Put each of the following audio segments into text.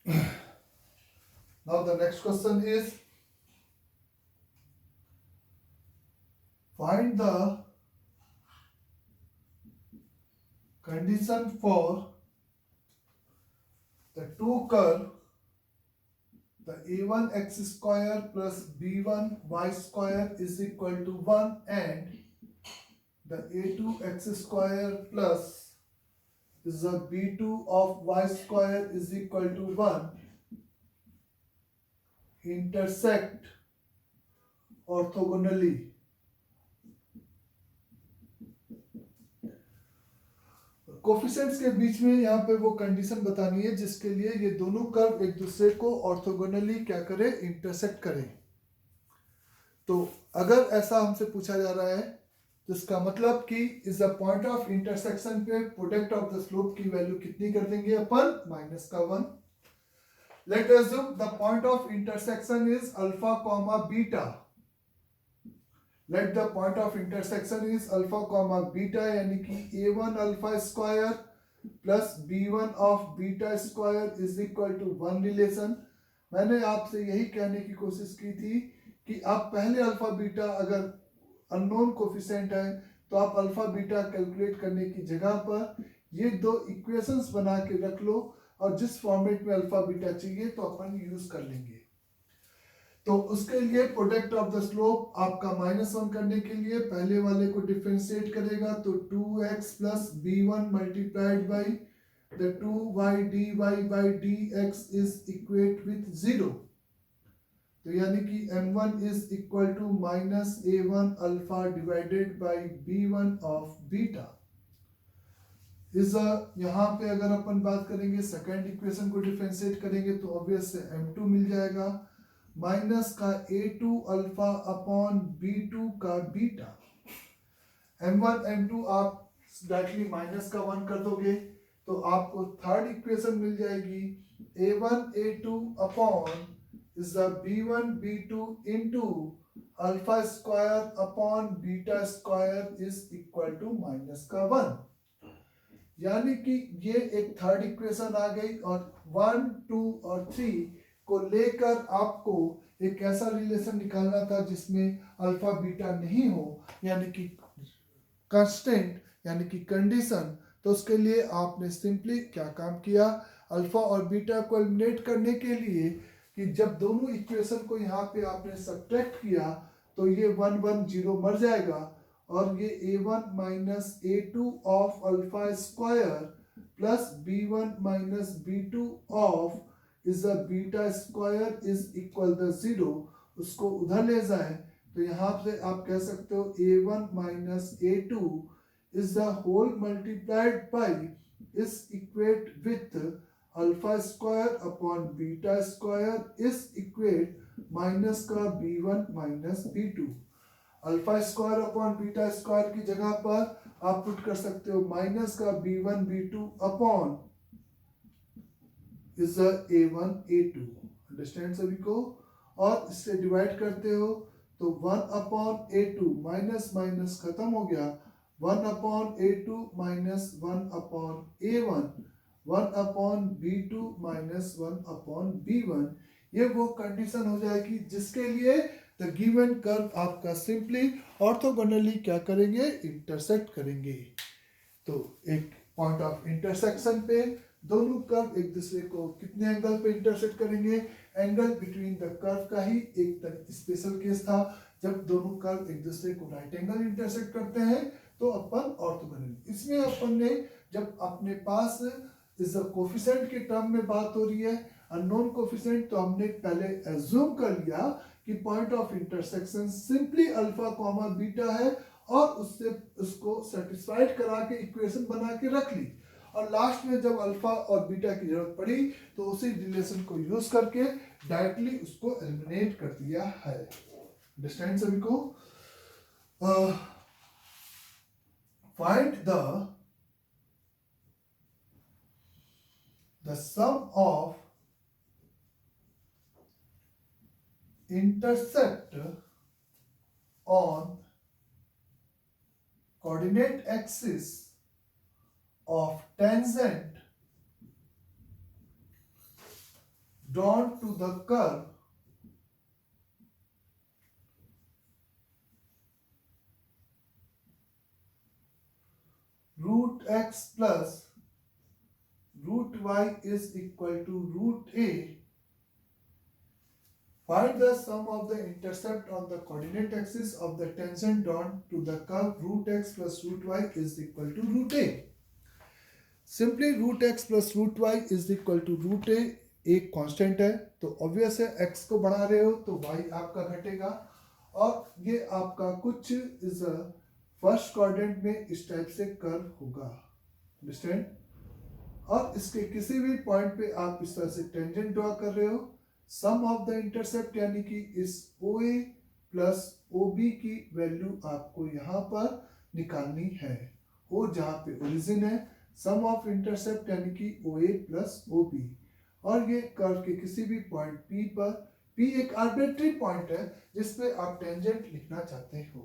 Now the next question is, find the condition for the two curve, the a1 x square plus b1 y square is equal to 1 and the a2 x square plus is a b2 of y square is equal to 1 intersect orthogonally. Coefficients के बीच में यहाँ पे वो condition बतानी है जिसके लिए ये दोनों कर्व एक दूसरे को ऑर्थोगोनली क्या करे, इंटरसेक्ट करें. तो अगर ऐसा हमसे पूछा जा रहा है तो इसका मतलब कि इस द पॉइंट ऑफ इंटरसेक्शन पे प्रोडक्ट ऑफ द स्लोप की वैल्यू कितनी कर देंगे अपन, माइनस का 1. Let us assume the point of intersection is alpha comma beta. Let the point of intersection is alpha comma beta, यानी कि a1 alpha square plus b1 of beta square is equal to 1 relation. मैंने आपसे यही कहने की कोशिश की थी कि आप पहले अल्फा बीटा अगर अननोन कोफिशिएंट है तो आप अल्फा बीटा कैलकुलेट करने की जगह पर ये दो इक्वेशंस बना के रख लो और जिस फॉर्मेट में अल्फा बीटा चाहिए तो अपन यूज कर लेंगे. तो उसके लिए प्रोडक्ट ऑफ द स्लोप आपका -1 करने के लिए पहले वाले को डिफरेंशिएट करेगा तो 2x plus b1 multiplied by the 2y dy by dx is equate with 0. तो यानी कि m1 is equal to minus a1 alpha divided by b1 of beta. इस यहाँ पे अगर अपन बात करेंगे सेकंड इक्वेशन को डिफरेंशिएट करेंगे तो ऑब्वियस से m2 मिल जाएगा माइनस का a2 अल्फा अपॉन b2 का बीटा. m1 m2 आप डायरेक्टली माइनस का 1 कर दोगे तो आपको थर्ड इक्वेशन मिल जाएगी a1 a2 upon is the b1 b2 into alpha square upon beta square is equal to minus का 1. यानी कि ये एक थर्ड इक्वेशन आ गई और 1 2 और 3 को लेकर आपको एक ऐसा रिलेशन निकालना था जिसमें अल्फा बीटा नहीं हो, यानी कि कांस्टेंट यानी कि कंडीशन. तो उसके लिए आपने सिंपली क्या काम किया, अल्फा और बीटा को एलिमिनेट करने के लिए कि जब दोनों इक्वेशन को यहाँ पे आपने सब्ट्रैक्ट किया तो ये 1 1 0 मर जाएगा और ये a1 minus a2 of alpha square plus b1 minus b2 of is the beta square is equal the 0. उसको उधर ले जाए तो यहाँ से आप कह सकते हो a1 minus a2 is the whole multiplied by is equate with alpha square upon beta square is equate minus का b1 minus b2. Alpha square upon beta square की जगह पर आप पुट कर सकते हो माइनस का b1 b2 upon is a1 a2. Understand सभी को. और इससे डिवाइड करते हो तो 1 अपॉन a2 माइनस माइनस खत्म हो गया, 1 upon a2 minus 1 upon a1, 1 upon b2 minus 1 upon b1. ये वो कंडीशन हो जाएगी जिसके लिए द गिवन कर्व आपका सिंपली ऑर्थोगोनली क्या करेंगे, इंटरसेक्ट करेंगे. तो एक पॉइंट ऑफ इंटरसेक्शन पे दोनों कर्व एक दूसरे को कितने एंगल पे इंटरसेक्ट करेंगे, एंगल बिटवीन द कर्व का ही एक स्पेशल केस था जब दोनों कर्व एक दूसरे को राइट एंगल इंटरसेक्ट करते हैं तो अपन ऑर्थोगोनल. इसमें अपन ने जब अपने पास इस कोफिशिएंट के टर्म में बात हो रही है अननोन कोफिशिएंट तो हमने पहले एज्यूम कर लिया कि point of intersection simply alpha comma beta है और उससे उसको सेटिस्फाइड करा के इक्वेशन बना के रख ली और लास्ट में जब अल्फा और बीटा की जरूरत पड़ी तो उसी रिलेशन को यूज करके डायरेक्टली उसको एलिमिनेट कर दिया है. अंडरस्टैंड सभी को. Find the sum of intercept on coordinate axis of tangent drawn to the curve root x plus root y is equal to root a. Find the sum of the intercept on the coordinate axis of the tangent drawn to the curve root x plus root y is equal to root a. Simply root x plus root y is equal to root a एक constant है, तो obvious है x को बढ़ा रहे हो तो Y आपका घटेगा, और ये आपका कुछ इज फर्स्ट क्वाड्रेंट में इस टाइप से कर्व होगा, अंडरस्टैंड। और इसके किसी भी पॉइंट पे आप इस तरह से टेंजेंट ड्रॉ कर रहे हो, सम ऑफ द इंटरसेप्ट यानी कि इस ओ ए प्लस ओ बी की वैल्यू आपको यहाँ पर निकालनी है। ओ जहाँ पे ओरिजिन है, सम ऑफ इंटरसेप्ट यानी कि ओ ए प्लस ओ बी, और ये कर्व के किसी भी पॉइंट पी पर, पी एक आर्बिट्री पॉइंट है जिसपे आप टेंजेंट लिखना चाहते हो।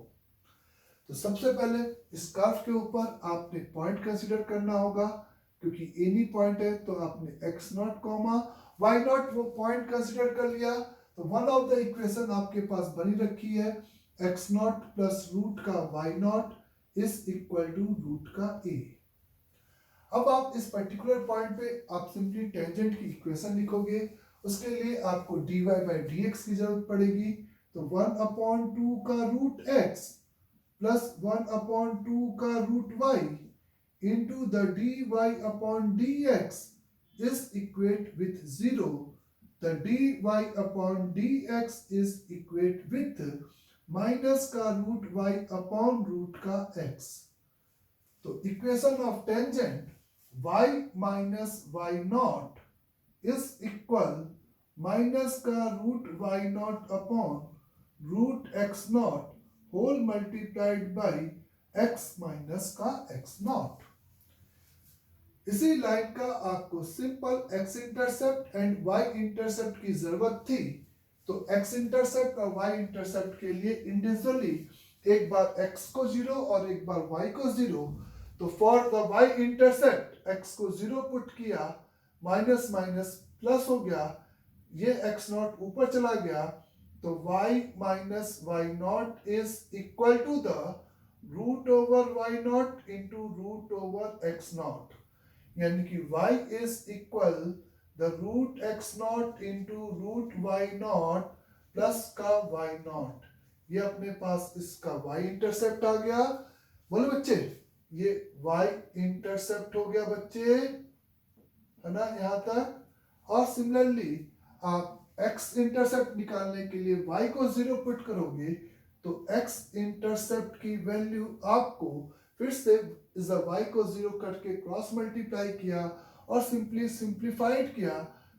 तो सबसे पहले इस कर्व के ऊपर आपने पॉइंट कंसीडर करना होगा, क्योंकि एनी पॉइंट है तो आपने x not comma y not वो पॉइंट कंसीडर कर लिया, तो वन ऑफ द इक्वेशन आपके पास बनी रखी है एक्स नॉट प्लस रूट का y not is equal to root का ए। अब आप इस पर्टिकुलर पॉइंट पे आप सिंपली टेंजेंट की इक्वेशन लिखोगे, उसके लिए आपको dy बाई डी एक्स की जरूरत पड़ेगी, तो 1/2 का रूट एक्स प्लस 1/2 का root y into the dy/dx is equate with 0. The dy/dx is equate with minus का रूट y अपॉन रूट का x। तो equation of tangent y minus y not is equal minus का root y naught upon root x naught whole multiplied by x minus का x naught. इसी line का आपको simple x intercept and y intercept की जरूरत थी, तो x intercept और y इंटरसेप्ट के लिए इंडिविजुअली एक बार x को 0 और एक बार y को 0, तो for the y intercept x को 0 पुट किया, माइनस माइनस प्लस हो गया, ये x नॉट ऊपर चला गया, तो y minus y not is equal to the root over y not into root over x not, यानी कि y is equal the root x not into root y not plus का y not. ये अपने पास इसका y intercept आ गया, बोलो बच्चे, ये y इंटरसेप्ट हो गया बच्चे, है ना यहाँ तक। और सिमिलरली आप x इंटरसेप्ट निकालने के लिए y को 0 पुट करोगे, तो x इंटरसेप्ट की वैल्यू आपको फिर से इस y को 0 करके क्रॉस मल्टीप्लाई किया और सिंपली सिंप्लीफाइड किया,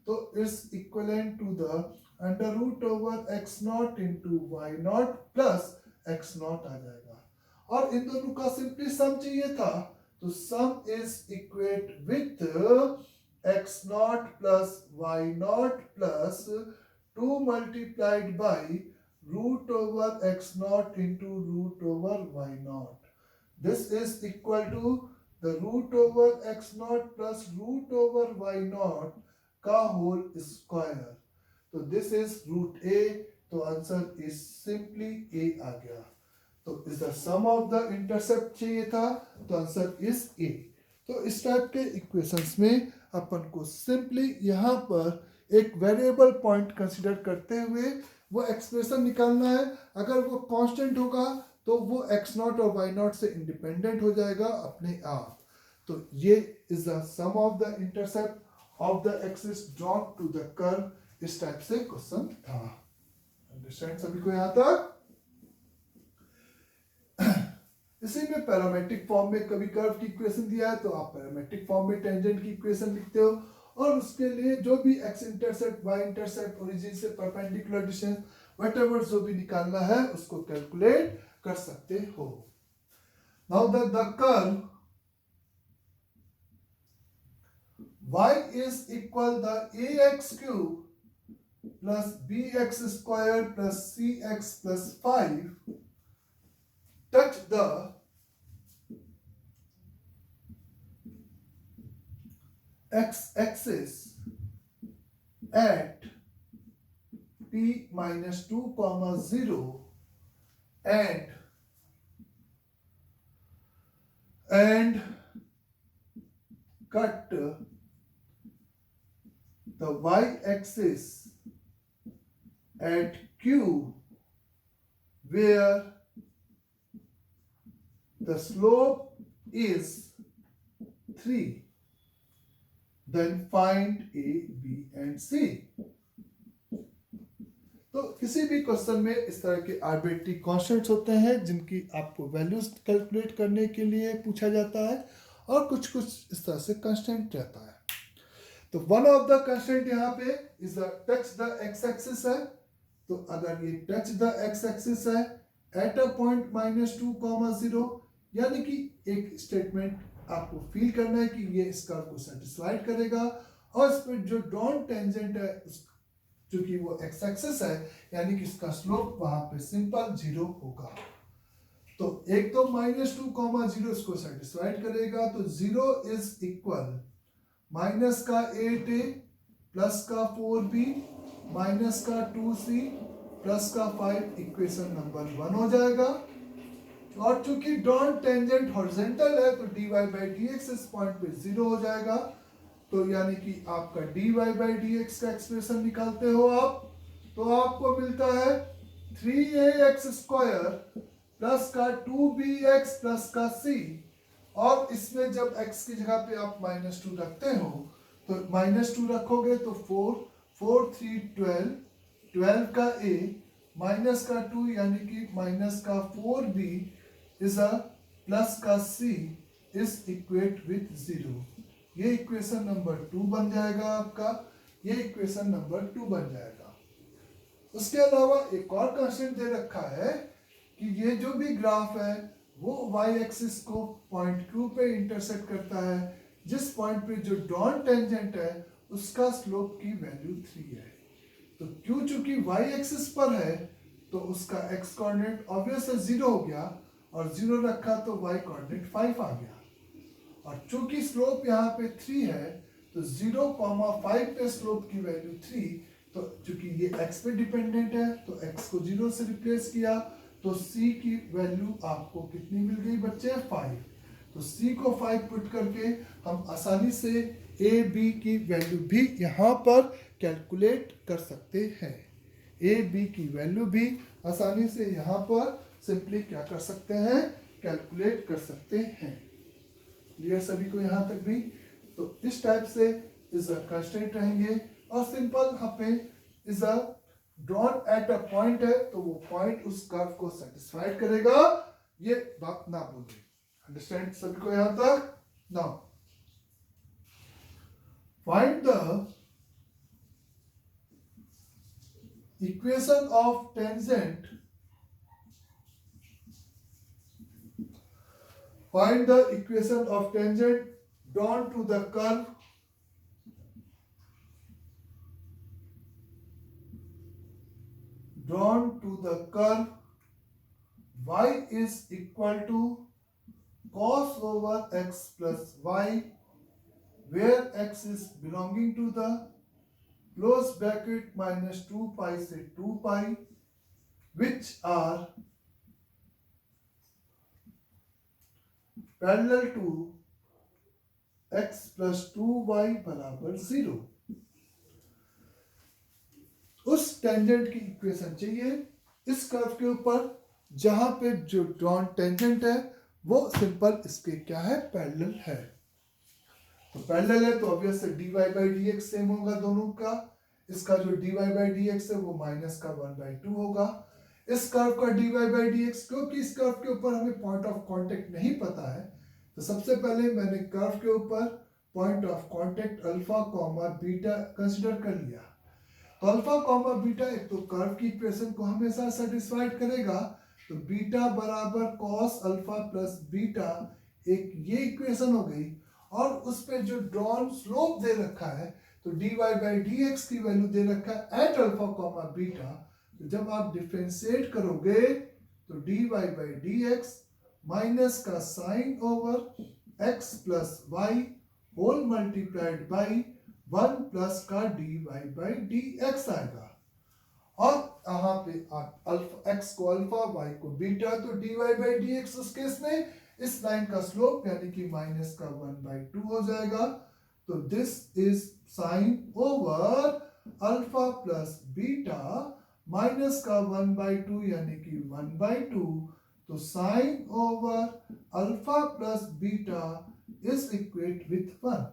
तो is equivalent to the under root over x not into y naught plus x naught आ जाएगा। और इन दोनों का सिंपली सम चाहिए था, तो sum is equate with x not plus y not plus 2 multiplied by root over x not into root over y not. This is equal to the root over x not plus root over y not का whole square, तो this is root a, तो answer is simply a आ गया। तो is the sum of the intercept चाहिए था, तो answer is a। तो इस टाइप के इक्वेशंस में अपन को सिंपली यहाँ पर एक वेरिएबल पॉइंट कंसीडर करते हुए वो एक्सप्रेशन निकालना है। अगर वो कांस्टेंट होगा तो वो x नॉट और y नॉट से इंडिपेंडेंट हो जाएगा अपने आप। तो ये is the sum of the intercept of the axis drawn to the curve, इस टाइप से क्वेश्चन था। अंडरस्टैंड सभी को यहाँ तक? इसी में पैरामेट्रिक फॉर्म में कभी कर्व की इक्वेशन दिया है तो आप पैरामेट्रिक फॉर्म में टेंजेंट की इक्वेशन लिखते हो, और उसके लिए जो भी x intercept y intercept origin से परपेंडिकुलर डिस्टेंस व्हाटएवर जो भी निकालना है उसको कैलकुलेट कर सकते हो। Now the curve y is equal the ax cube plus bx square plus cx plus 5 touch the x axis at p minus 2 comma 0 and cut the y-axis at q where the slope is 3, then find a, b and c. तो किसी भी question में इस तरह के arbitrary constants होते हैं जिनकी आपको वैल्यूज कैलकुलेट करने के लिए पूछा जाता है, और कुछ कुछ इस तरह से कांस्टेंट रहता है। तो वन ऑफ द कांस्टेंट यहाँ पे is the touch the x axis है। तो अगर ये टच द एक्स एक्सिस है एट अ पॉइंट -2, यानी कि एक स्टेटमेंट आपको फील करना है कि ये इस कर्व को सेटिस्फाइड करेगा, और इस पर जो डॉन टेंजेंट है चूंकि वो एक्स एक्सिस है, यानी कि इसका स्लोप वहां पे सिंपल 0 होगा। तो एक तो -2, इसको सेटिस्फाइड करेगा, तो 0 इज इक्वल माइनस का 8a प्लस का 4b माइनस का 2c प्लस का 5, इक्वेशन नंबर 1 हो जाएगा। और चूंकि डॉन टेंजेंट हॉरिजॉन्टल है तो dy बाई dx इस पॉइंट पे 0 हो जाएगा। तो यानी कि आपका dy बाई dx का एक्सप्रेशन निकालते हो आप, तो आपको मिलता है 3ax स्क्वायर प्लस का 2bx प्लस का c, और इसमें जब x की जगह पे आप -2 रखते हो तो -2 रखोगे तो 4 3 12 का a माइनस का 2 यानी कि माइनस का 4b इज अ प्लस का c इज इक्वेट विथ 0। ये इक्वेशन नंबर 2 बन जाएगा आपका, ये इक्वेशन नंबर 2 बन जाएगा। उसके अलावा एक और कांस्टेंट दे रखा है कि ये जो भी ग्राफ है वो y एक्सिस को पॉइंट Q पे इंटरसेक्ट करता है, जिस पॉइंट पे जो डॉन टेंजेंट है उसका स्लोप की वैल्यू 3 है। तो Q चूंकि y एक्सिस पर है तो उसका x कोऑर्डिनेट ऑब्वियसली 0 हो गया, और 0 रखा तो y कोऑर्डिनेट 5 आ गया। और चूंकि स्लोप यहाँ पे 3 है तो 0,5 पे स्लोप की वैल्यू 3, तो चूंकि ये x पे डिपेंडेंट है तो x को 0 से रिप्लेस किया, तो c की वैल्यू आपको कितनी मिल गई बच्चे? 5। तो c को 5 पुट करके हम आसानी से a b की वैल्यू भी यहाँ पर कैलकुलेट कर सकते हैं। a b की वैल्यू भी आसानी से यहाँ पर सिंपली क्या कर सकते हैं? कैलकुलेट कर सकते हैं। क्लियर सभी को यहाँ तक भी? तो इस टाइप से इज अ कांस्टेंट रहेंगे, और सिंपल यहाँ पे is a drawn at a point है तो वो पॉइंट उस कर्व को सेटिस्फाइड करेगा, ये बात ना भूलिए। अंडरस्टैंड सभी को यहाँ तक? Now find the equation of tangent, find the equation of tangent drawn to the curve y is equal to cos over x plus y, where x is belonging to the close bracket minus 2 pi से 2 pi, which are parallel to x plus 2y बराबर 0। उस tangent की equation चाहिए इस curve के ऊपर जहां पे जो ड्रॉन टेंजेंट है वो सिंपल इसके क्या है? पैरेलल है। तो पैरेलल है तो obviously dy by dx same होगा दोनों का। इसका जो dy बाई dx है वो माइनस का 1/2 होगा। इस कर्व का dy बाई dx, क्योंकि इस कर्व के ऊपर हमें पॉइंट ऑफ कांटेक्ट नहीं पता है, तो सबसे पहले मैंने कर्व के ऊपर point of contact alpha comma beta consider कर लिया। तो अल्फा कॉमा बीटा एक तो कर्व की इक्वेशन को हमेशा सेटिस्फाइड करेगा, तो बीटा बराबर कॉस अल्फा प्लस बीटा, एक ये इक्वेशन हो गई। और उस पे जो ड्रॉन स्लोप दे रखा है तो dy बाई dx की वैल्यू दे रखा है एट अल्फा कॉमा बीटा। तो जब आप डिफरेंशिएट करोगे तो dy बाई dx माइनस का sine over x plus y whole multiplied by 1 plus का dy बाई dx आएगा। और यहाँ पे आप अल्फा x को अल्फा y को बीटा, तो dy by dx उस केस में इस लाइन का स्लोप यानी कि माइनस का 1/2 हो जाएगा। तो this is sine over alpha plus beta minus का 1/2 यानी कि 1/2, तो sine over alpha plus beta is equate with 1।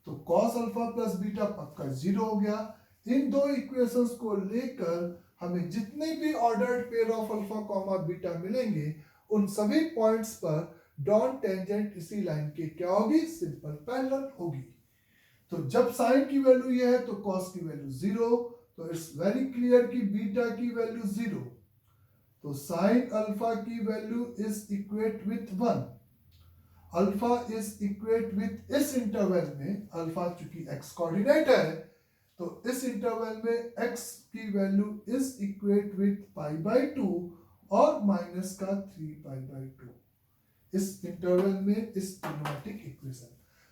तो कॉस अल्फा प्लस बीटा पक्का 0 हो गया। इन दो इक्वेशंस को लेकर हमें जितने भी ordered pair of alpha comma beta मिलेंगे उन सभी पॉइंट्स पर डॉन टेंजेंट इसी लाइन के क्या होगी, सिंपल पैरेलल होगी। तो जब साइन की वैल्यू ये है तो कॉस की वैल्यू 0, तो इट्स वेरी क्लियर कि बीटा की वैल्यू 0, तो साइन अल्फा की value is equate with 1। Alpha is equate with इस इंटरवल में, अल्फा चूंकि एक्स कोऑर्डिनेट है तो इस इंटरवल में x की वैल्यू इज इक्वेट विथ π/2 और माइनस का 3π/2 इस इंटरवल में इस ट्रिग्नोमेट्रिक इक्वेशन।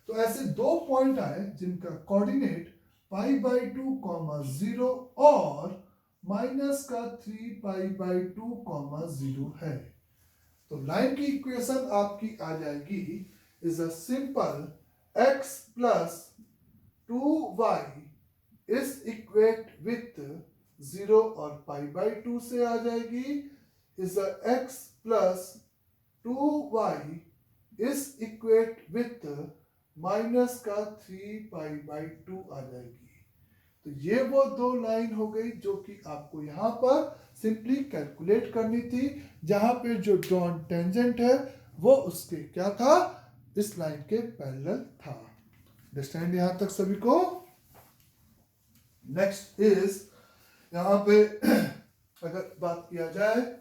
तो ऐसे दो पॉइंट आए जिनका कोऑर्डिनेट π/2, 0 और माइनस का 3π/2, 0 है। तो लाइन की इक्वेशन आपकी आ जाएगी is a simple x plus 2y is equate with 0 और π/2 से आ जाएगी is x plus 2y is equate with minus का 3π/2 आ जाएगी। तो ये वो दो लाइन हो गई जो कि आपको यहाँ पर सिंपली कैलकुलेट करनी थी, जहां पे जो डॉन टेंजेंट है वो उसके क्या था, इस लाइन के पैरेलल था। अंडरस्टैंड यहां तक सभी को? नेक्स्ट इज यहां पे अगर बात किया जाए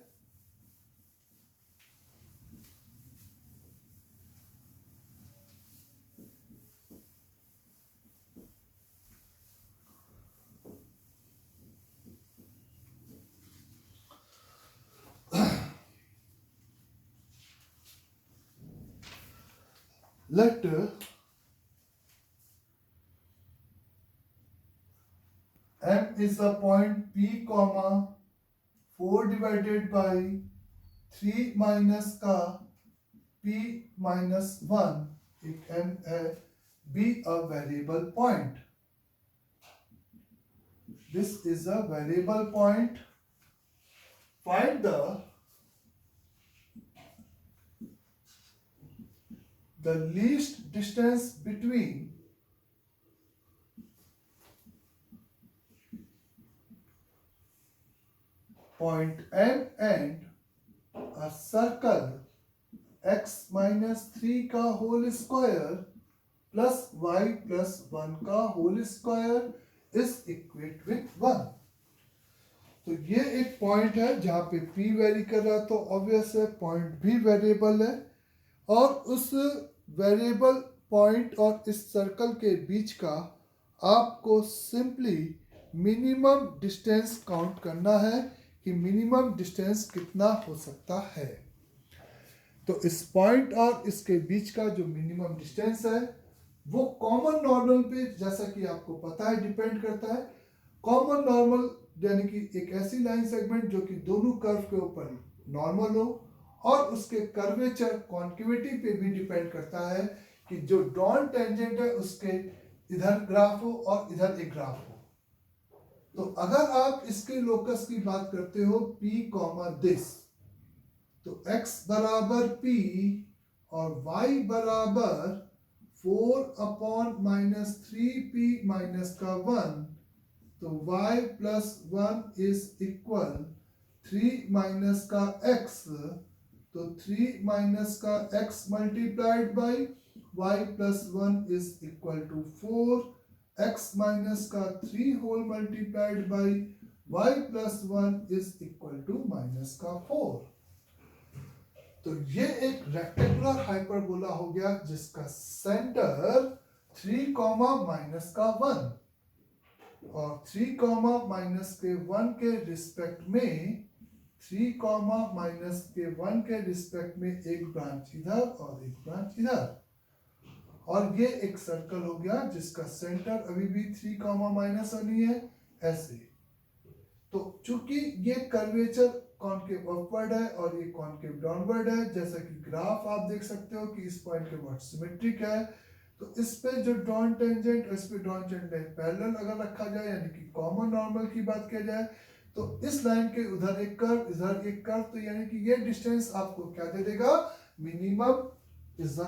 let m is the point p comma 4 divided by 3 minus का p minus 1 एक m है, be a variable point. This is a variable point. Find the least distance between point M and a circle x minus 3 का whole square plus y plus 1 का whole square is equate with 1। तो ये एक point है जहां पे p very कर रहा, तो ऑब्वियस है पॉइंट भी वेरिएबल है, और उस वेरिएबल पॉइंट और इस सर्कल के बीच का आपको सिंपली मिनिमम डिस्टेंस काउंट करना है कि मिनिमम डिस्टेंस कितना हो सकता है। तो इस पॉइंट और इसके बीच का जो मिनिमम डिस्टेंस है वो कॉमन नॉर्मल पे, जैसा कि आपको पता है, डिपेंड करता है। कॉमन नॉर्मल यानी कि एक ऐसी लाइन सेगमेंट जो कि दोनों कर्व के ऊपर नॉर्मल हो, और उसके कर्वेचर कॉन्केविटी पे भी डिपेंड करता है कि जो डॉन टेंजेंट है उसके इधर ग्राफ हो और इधर एक ग्राफ हो। तो अगर आप इसके लोकस की बात करते हो p कॉमा दिस, तो x बराबर p और y बराबर 4/-3p माइनस का 1, तो y plus 1 is equal 3 minus का x, तो 3 माइनस का x multiplied by y plus 1 is equal to 4, x minus का 3 whole multiplied by y plus 1 is equal to minus का 4। तो ये एक रेक्टेंगुलर हाइपरबोला हो गया जिसका सेंटर 3 कॉमा माइनस का 1 और 3 कॉमा माइनस के 1 के रिस्पेक्ट में 3 कॉमा माइनस के 1 के रिस्पेक्ट में एक ब्रांच इधर और एक ब्रांच इधर, और ये एक सर्कल हो गया जिसका सेंटर अभी भी 3 कॉमा माइनस 1 ही है ऐसे। तो चूंकि ये कर्वेचर कॉनकेव अपवर्ड है और ये कॉनकेव डाउनवर्ड है, जैसा कि ग्राफ आप देख सकते हो कि इस पॉइंट के बहुत सिमेट्रिक है, तो इस पे जो ड्रॉन टेंजेंट और इस पे ड्रॉन टेंजेंट पैरेलल अगर रखा जाए, यानी कि कॉमन नॉर्मल की बात किया जाए, तो इस लाइन के उधर एक कर्व इधर एक कर्व, तो यानी कि ये डिस्टेंस आपको क्या दे देगा, minimum is the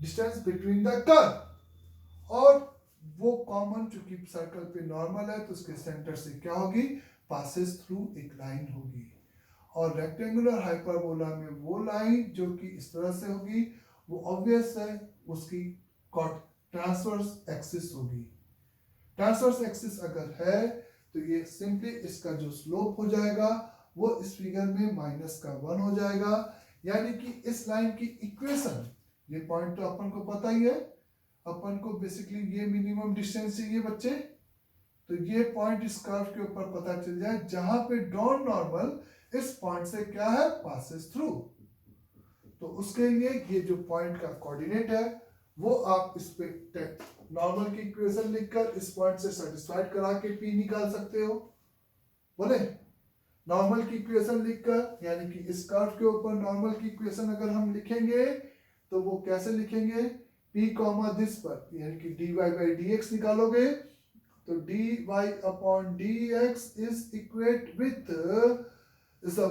distance between the curve. और वो कॉमन चूंकि सर्कल पे नॉर्मल है तो उसके सेंटर से क्या होगी, पासेस थ्रू एक लाइन होगी। और रेक्टेंगुलर हाइपरबोला में वो लाइन जो कि इस तरह से होगी, वो ऑब्वियस है उसकी ट्रांसवर्स एक्सिस होगी। ट्रांसवर्स एक्सिस अगर है तो ये सिंपली इसका जो स्लोप हो जाएगा वो इस फिगर में -1 हो जाएगा। यानी कि इस लाइन की इक्वेशन, ये पॉइंट तो अपन को पता ही है, अपन को बेसिकली ये मिनिमम डिस्टेंस चाहिए बच्चे, तो ये पॉइंट इस कर्व के ऊपर पता चल जाए जहां पे डॉन नॉर्मल इस पॉइंट से क्या है, पासेस थ्रू। तो उसके लिए ये जो पॉइंट का कोऑर्डिनेट है वो आप इस पे नॉर्मल की इक्वेशन लिखकर इस पॉइंट से सेटिस्फाइड करा के पी निकाल सकते हो। बोले नॉर्मल की इक्वेशन लिखकर, यानी कि इस कर्व के ऊपर नॉर्मल की इक्वेशन अगर हम लिखेंगे तो वो कैसे लिखेंगे, p कॉमा दिस पर, यानी कि dy बाई dx निकालोगे तो dy upon dx is equate with is a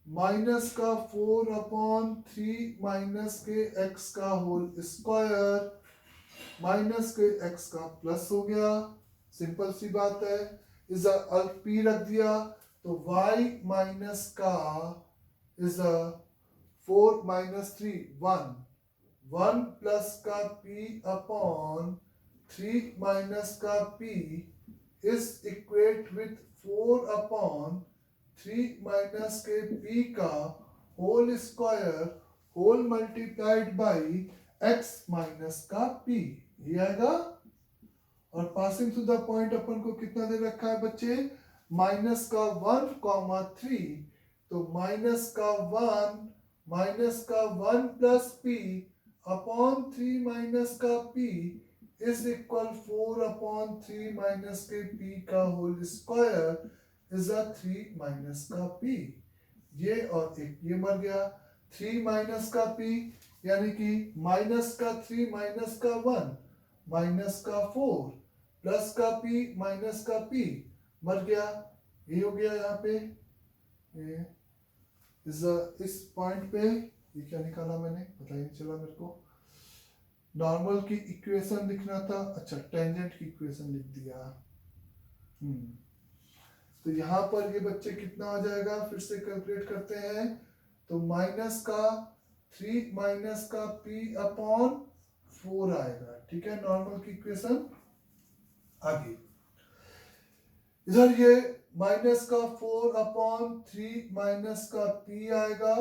minus का 4 अपॉन 3 माइनस के x का होल स्क्वायर माइनस के x का प्लस हो गया, सिंपल सी बात है। इज p रख दिया तो y माइनस का इज 4 माइनस 3 1 प्लस का p अपॉन 3 माइनस का p is equate with 4 upon 3 minus के p का whole square whole multiplied by x minus का p, ये आएगा। और पासिंग टू द पॉइंट अपन को कितना दे रखा है बच्चे, माइनस का 1,3, तो माइनस का 1 प्लस p अपॉन 3 माइनस का p is equal 4 upon 3 minus के p का होल स्क्वायर इज 3 माइनस का p। ये और एक ये मर गया, 3 माइनस का p यानी कि माइनस का 3 माइनस का 1 माइनस का 4 प्लस का p माइनस का p मर गया, ये हो गया। यहाँ पे ये इस पॉइंट पे ये क्या निकाला मैंने, पता ही नहीं चला मेरे को। नॉर्मल की इक्वेशन लिखना था, अच्छा टेंजेंट की इक्वेशन लिख दिया। तो यहाँ पर ये बच्चे कितना आ जाएगा, फिर से कैलकुलेट करते हैं, तो माइनस का 3 माइनस का p अपॉन 4 आएगा, ठीक है, नॉर्मल की इक्वेशन। आगे इधर ये माइनस का 4 अपॉन 3 माइनस का p आएगा,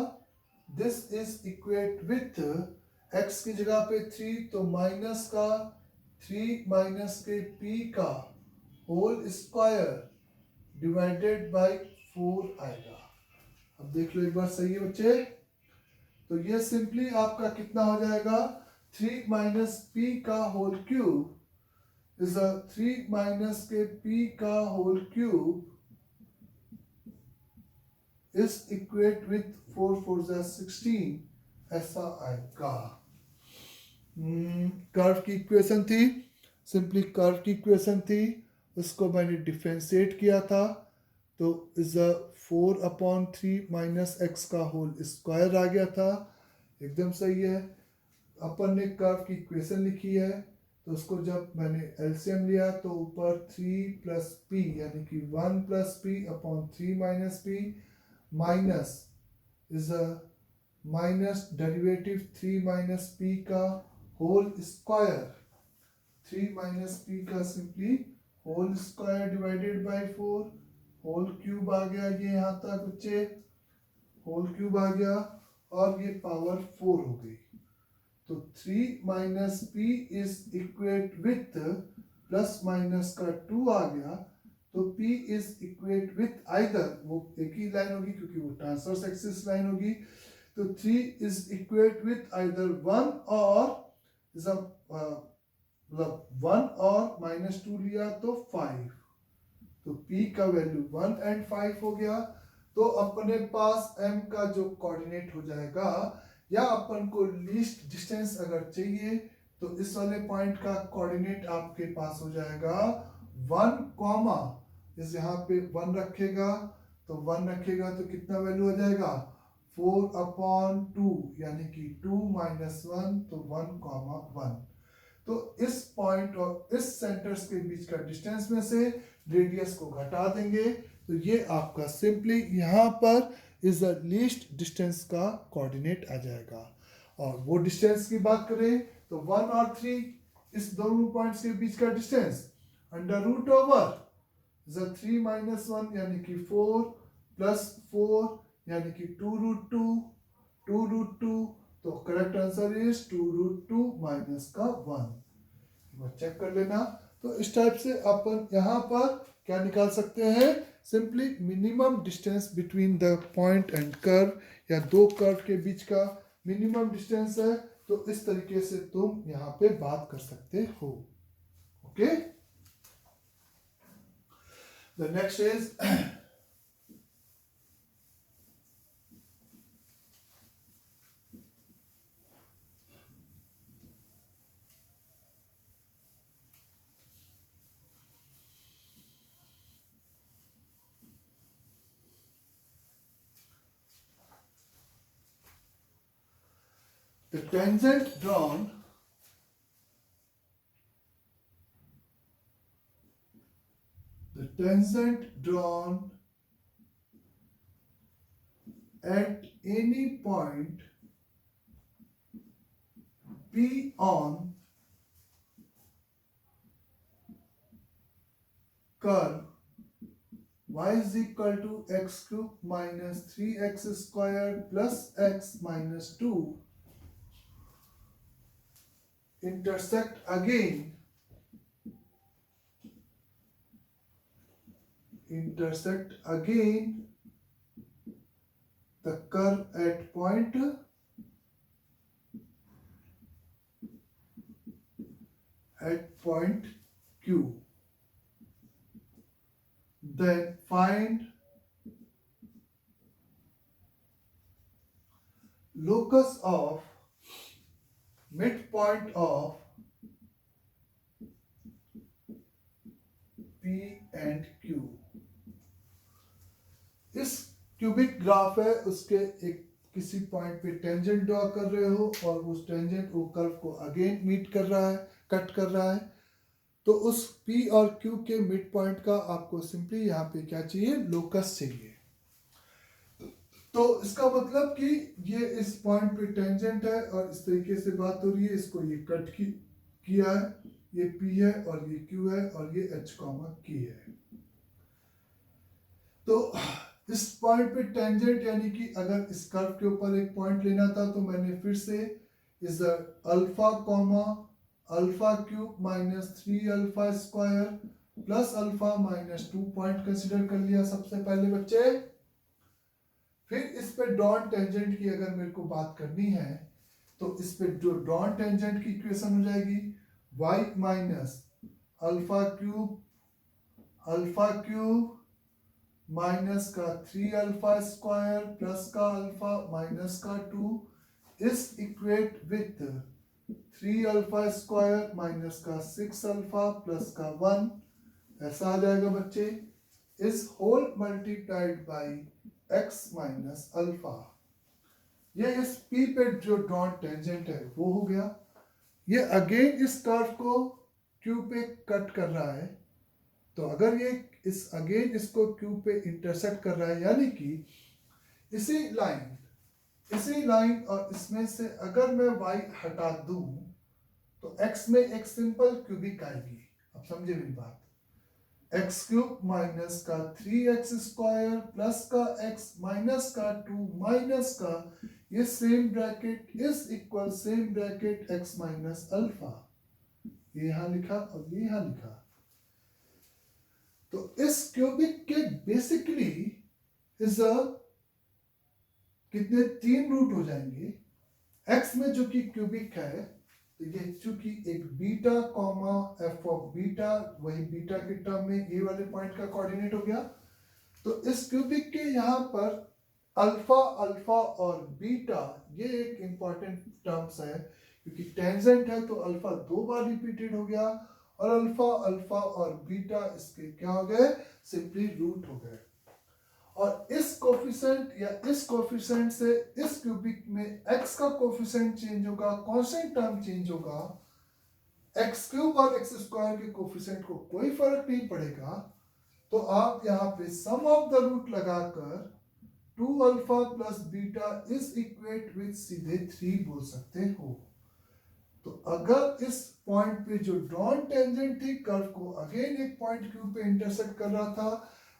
this is equate with x की जगह पे 3 तो माइनस का 3 माइनस के p का होल स्क्वायर डिवाइडेड बाय 4 आएगा। अब देख लो एक बार, सही है बच्चे, तो ये सिंपली आपका कितना हो जाएगा, 3 माइनस p का होल क्यूब इज 3 माइनस के p का whole cube is equate with 4 4 16, ऐसा आएगा। कर्व की इक्वेशन थी, सिंपली कर्व की इक्वेशन थी, उसको मैंने डिफरेंशिएट किया था, तो इज 4 अपॉन 3 माइनस एक्स का होल स्क्वायर आ गया था, एकदम सही है। अपन ने कर्व की इक्वेशन लिखी है, तो उसको जब मैंने एलसीएम लिया तो ऊपर 3 प्लस पी यानी कि 1 plus p upon 3 minus p minus is minus derivative 3 minus p का होल स्क्वायर, 3 माइनस पी का simply whole square divided by 4, whole cube आ गया, ये यहाँ तक बच्चे होल क्यूब आ गया और ये पावर 4 हो गई। तो 3 minus P is equate with plus minus का 2 आ गया, तो p is equate with either, वो एक ही लाइन होगी क्योंकि वो ट्रांसवर्स एक्सिस लाइन होगी, तो 3 इज इक्वेट विथ आइदर 1 और मतलब 1 और -2 लिया तो 5, तो p का वैल्यू 1 and 5 हो गया। तो अपने पास m का जो कोऑर्डिनेट हो जाएगा, या अपन को लीस्ट डिस्टेंस अगर चाहिए तो इस वाले पॉइंट का कोऑर्डिनेट आपके पास हो जाएगा 1 कॉमा, इस यहाँ पे 1 रखेगा, तो 1 रखेगा तो कितना वैल्यू हो जाएगा 4/2, यानी कि 2 - 1 तो 1 कॉमा 1। तो इस पॉइंट और इस सेंटर्स के बीच का डिस्टेंस में से रेडियस को घटा देंगे, तो ये आपका सिंपली यहाँ पर इज द लीस्ट डिस्टेंस का कोऑर्डिनेट आ जाएगा। और वो डिस्टेंस की बात करें तो 1 और 3, इस दोनों पॉइंट्स के बीच का डिस्टेंस अंडर रूट ओवर 3 - 1 यानी कि 4 प्लस 4 यानी कि 2√2, 2√2, तो करेक्ट आंसर इज 2√2 माइनस का 1। चेक कर लेना। तो इस टाइप से अपन यहाँ पर क्या निकाल सकते हैं, simply minimum distance between the point and curve, या दो कर्व के बीच का मिनिमम डिस्टेंस है, तो इस तरीके से तुम यहाँ पे बात कर सकते हो। Okay, the next is the tangent drawn at any point P on curve y is equal to x cube minus 3x square plus x minus 2 intersect again the curve at point Q, then find locus of midpoint of P and Q। इस cubic graph है, उसके एक किसी point पे tangent draw कर रहे हो और उस टेंजेंट वो कर्व को अगेन मीट कर रहा है, कट कर रहा है, तो उस P और Q के मिड पॉइंट का आपको सिंपली यहाँ पे क्या चाहिए, लोकस चाहिए। तो इसका मतलब कि ये इस पॉइंट पे टेंजेंट है और इस तरीके से बात हो रही है, इसको ये कट किया है, ये P है और ये Q है और ये H कॉमा K है। तो इस पॉइंट पे टेंजेंट यानी कि अगर इस कर्व के ऊपर एक पॉइंट लेना था तो मैंने फिर से इस alpha comma alpha cube minus 3 alpha square plus alpha minus 2 point consider कर लिया सबसे पहले बच्चे। फिर इस पे डॉन टेंजेंट की अगर मेरे को बात करनी है तो इस पे जो डॉन टेंजेंट की इक्वेशन हो जाएगी y minus alpha cube minus का 3 अल्फा स्क्वायर प्लस का अल्फा माइनस का 2 इस equate with 3 alpha square minus का 6 अल्फा प्लस का 1, ऐसा आ जाएगा बच्चे, इस whole multiplied by x minus alpha. ये इस P पे जो ड्रॉन टेंजेंट है वो हो गया। ये अगेन इस कर्व को Q पे कट कर रहा है, तो अगर ये इसको Q पे इंटरसेक्ट कर रहा है, यानी कि इसी लाइन और इसमें से अगर मैं y हटा दूं तो x में एक सिंपल क्यूबिक आएगी। अब समझे मेरी बात, x क्यूब माइनस का 3x स्क्वायर प्लस का x माइनस का 2 माइनस का ये same bracket is equal same bracket x minus alpha, ये यहाँ लिखा और ये यहाँ लिखा। तो इस क्यूबिक के बेसिकली इस कितने 3 रूट हो जाएंगे x में जो कि क्यूबिक है, ये चूंकि एक beta comma F of beta, वही बीटा के टर्म में ए वाले पॉइंट का कोऑर्डिनेट हो गया। तो इस क्यूबिक के यहाँ पर अल्फा अल्फा और बीटा ये एक इंपॉर्टेंट टर्म्स है, क्योंकि टेंजेंट है तो अल्फा 2 बार रिपीटेड हो गया, और अल्फा अल्फा और बीटा इसके क्या हो गए, सिंपली रूट हो गए। और इस कोफिशिएंट या इस कोफिशिएंट से इस क्यूबिक में x का कोफिशिएंट चेंज होगा, कांस्टेंट टर्म चेंज होगा, एक्स क्यूब और एक्स स्क्वायर के कोफिशिएंट को कोई फर्क नहीं पड़ेगा। तो आप यहाँ पे सम ऑफ द रूट लगाकर 2 alpha plus beta is equate with सीधे 3 बोल सकते हो। तो अगर इस पॉइंट पे जो ड्रॉन टेंजेंट थी कर्व को अगेन एक पॉइंट क्यू पे इंटरसेक्ट कर रहा था,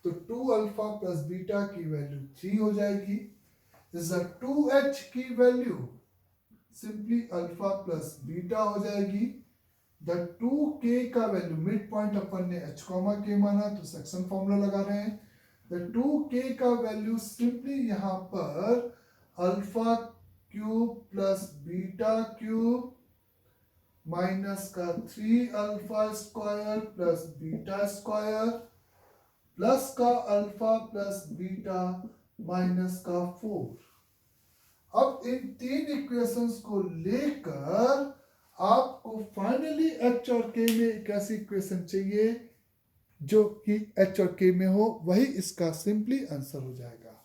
तो 2 अल्फा प्लस बीटा की वैल्यू 3 हो जाएगी। इस 2h की value simply alpha plus beta हो जाएगी। द 2k का वैल्यू मिड पॉइंट अपन ने h कॉमा k माना, तो सेक्शन फॉर्मूला लगा रहे हैं। द 2k का वैल्यू सिंपली यहाँ पर alpha cube plus beta cube minus का 3 alpha square plus beta square plus का अल्फा प्लस बीटा माइनस का 4। अब इन तीन इक्वेशंस को लेकर आपको फाइनली एच और के में एक ऐसी इक्वेशन चाहिए जो कि एच और के में हो, वही इसका सिंपली आंसर हो जाएगा।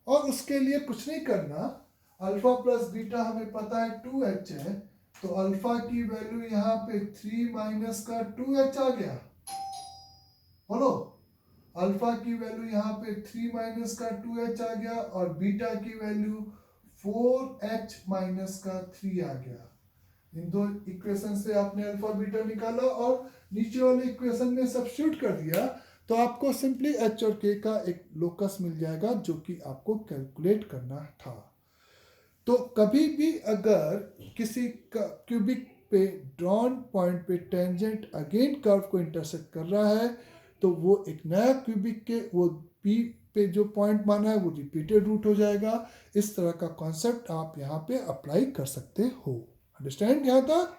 और उसके लिए कुछ नहीं करना, अल्फा प्लस बीटा हमें पता है 2h है, तो अल्फा की वैल्यू यहाँ पे 3 माइनस का 2h आ गया। बोलो, अल्फा की वैल्यू यहाँ पे 3 माइनस का 2h आ गया, और बीटा की वैल्यू 4h माइनस का 3 आ गया। इन दो इक्वेशन से आपने अल्फा बीटा निकाला और नीचे वाले इक्वेशन में सब्स्टिट्यूट कर दिया, तो आपको सिंपली एच और के का एक लोकस मिल जाएगा जो कि आपको कैलकुलेट करना था। तो कभी भी अगर किसी क्यूबिक पे ड्रॉन पॉइंट पे टेंजेंट अगेन कर्व को इंटरसेक्ट कर रहा है, तो वो एक नया क्यूबिक के वो पी पे जो पॉइंट माना है वो रिपीटेड रूट हो जाएगा। इस तरह का कॉन्सेप्ट आप यहाँ पे अप्लाई कर सकते हो। अंडरस्टैंड यहाँ तक?